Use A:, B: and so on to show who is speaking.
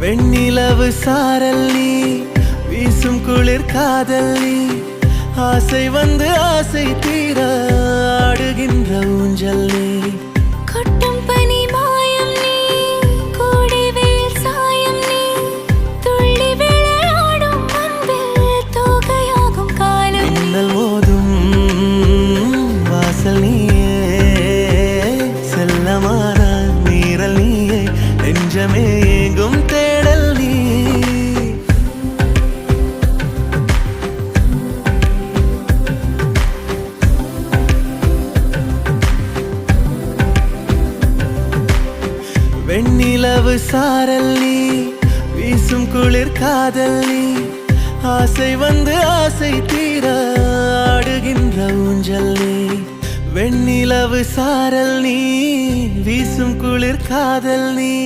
A: வெண்ணிலவு சாரல் நீ, வீசும் குளிர் காதல் நீ, ஆசை வந்து ஆசை தீர ஆடுகின்ற ஊஞ்சல் நீ.
B: கொட்டும் பனி மாயம் நீ, கோடை வெயில் சாயம் நீ, துள்ளி விளையாடும் அன்பில் தோகையாகும் காலம் நீ.
A: மின்னல் மோதும் வாசல் நீயே, செல்லமான நீரல் நீயே, நெஞ்சமே ஏங்கும் தேடல் நீ. வெண்ணிலவு சாரல் நீ, வீசும் குளிர் காதல் நீ, ஆசை வந்து ஆசை தீர ஆடுகின்ற ஊஞ்சல் நீ. வெண்ணிலவு சாரல் நீ, வீசும் குளிர் காதல் நீ.